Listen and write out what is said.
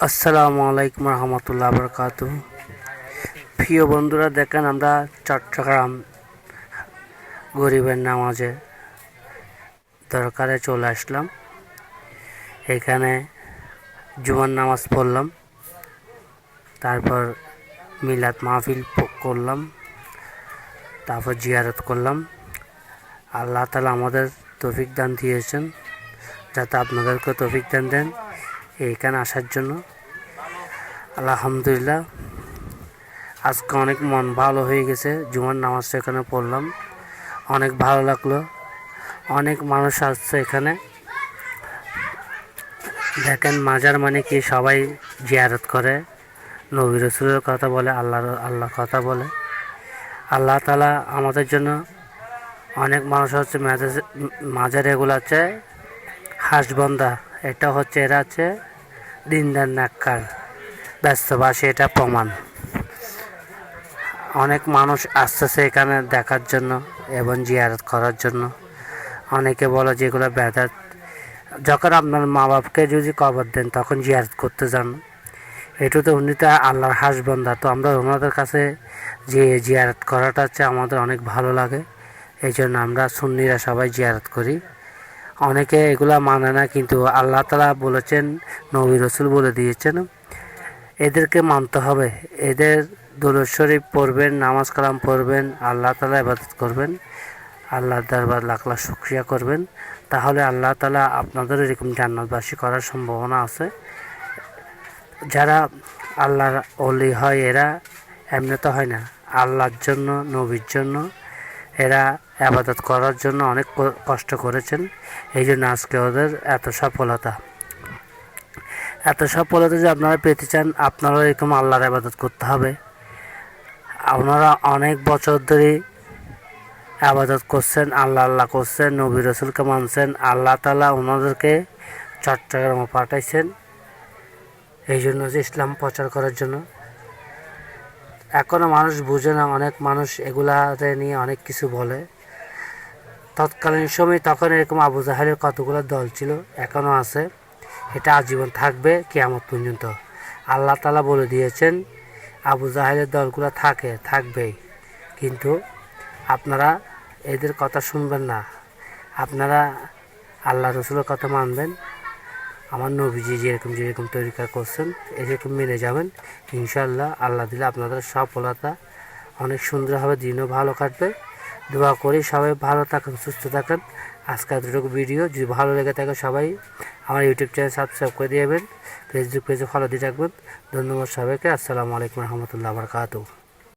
আসসালামু আলাইকুম রহমতুল্লাহ বরকাত। প্রিয় বন্ধুরা, দেখেন আমরা চট্টগ্রাম গরিবের নামাজে দরকারে চলে আসলাম। এখানে জুমার নামাজ পড়লাম, তারপর মিলাদ মাহফিল করলাম, তারপর জিয়ারত করলাম। আল্লাহ তাআলা আমাদের তৌফিক দান দিয়েছেন, যাতে আপনাদেরকে তৌফিক দান দেন এইখানে আসার জন্য। আলহামদুলিল্লাহ, আজকে অনেক মন ভালো হয়ে গেছে। জুমার নামাজটা এখানে পড়লাম, অনেক ভালো লাগলো। অনেক মানুষ আসছে এখানে। দেখেন, মাজার মানে কি, সবাই জিয়ারত করে, নবী রাসূলের কথা বলে, আল্লাহর কথা বলে। আল্লাহ তাআলা আমাদের জন্য অনেক মানুষ হচ্ছে মাজারে, এগুলো আছে হাসবন্দা, এটা হচ্ছে এরা আছে দিনদার নেককার ব্যস্তবাসী, এটা প্রমাণ। অনেক মানুষ আসতেছে এখানে দেখার জন্য এবং জিয়ারত করার জন্য। অনেকে বলে যেগুলো বেদাত। যখন আপনার মা বাপকে যদি কবর দেন তখন জিয়ারত করতে যান, এটা তো উনি তো আল্লাহর হাসবন্দা। তো আমরা ওনাদের কাছে যে জিয়ারত করাটা হচ্ছে আমাদের অনেক ভালো লাগে। এই জন্য আমরা সুন্নিরা সবাই জিয়ারত করি। অনেকে এগুলা মানে না, কিন্তু আল্লাহ তাআলা বলেছেন, নবী রাসূল বলে দিয়েছেন, এদেরকে মানতে হবে। এদের দুরূদ শরীফ পড়বেন, নামাজ কালাম পড়বেন, আল্লাহ তাআলা ইবাদত করবেন, আল্লাহর দরবার লাখ লাখ শুকরিয়া করবেন। তাহলে আল্লাহ তাআলা আপনাদের এরকম জান্নাতবাসী করার সম্ভাবনা আছে। যারা আল্লাহর ওলি হয়, এরা এমনিতে হয় না, আল্লাহর জন্য, নবীর জন্য এরা ইবাদত করার জন্য অনেক কষ্ট করেছেন। এই জন্য আজকে ওদের এত সফলতা। যে আপনারা পেতে চান, আপনারা এরকম আল্লাহর ইবাদত করতে হবে। আপনারা অনেক বছর ধরে ইবাদত করছেন, আল্লাহ করছেন, নবী রাসূলকে মানছেন। আল্লাহ তাআলা ওনাদেরকে চট্টগ্রামে পাঠাইছেন এই জন্য যে ইসলাম প্রচার করার জন্য। এখনও মানুষ বুঝে না, অনেক মানুষ এগুলাতে নিয়ে অনেক কিছু বলে। তৎকালীন সময় তখন এরকম আবু জাহেলের কতগুলো দল ছিল, এখনও আছে, এটা আজীবন থাকবে কিয়ামত পর্যন্ত। আল্লাহ তাআলা বলে দিয়েছেন আবু জাহেলের দলগুলো থাকবেই, কিন্তু আপনারা এদের কথা শুনবেন না। আপনারা আল্লাহ রসুলের কথা মানবেন, আমার নবীজি যেরকম তরিকা করছেন এরকম মেনে যাবেন। ইনশাআল্লাহ আল্লাহ দিলে আপনাদের সফলতা অনেক সুন্দর হবে, দিনও ভালো কাটবে। দোয়া করি সবাই ভালো থাকেন, সুস্থ থাকেন। আজকে এতটুকু ভিডিও যদি ভালো লেগে থাকে সবাই আমার ইউটিউব চ্যানেল সাবস্ক্রাইব করে দিবেন, ফেসবুক পেজে ফলো দিয়ে রাখবেন। ধন্যবাদ সবাইকে। আসসালামু আলাইকুম রহমতুল্লাহ বরকাতুহু।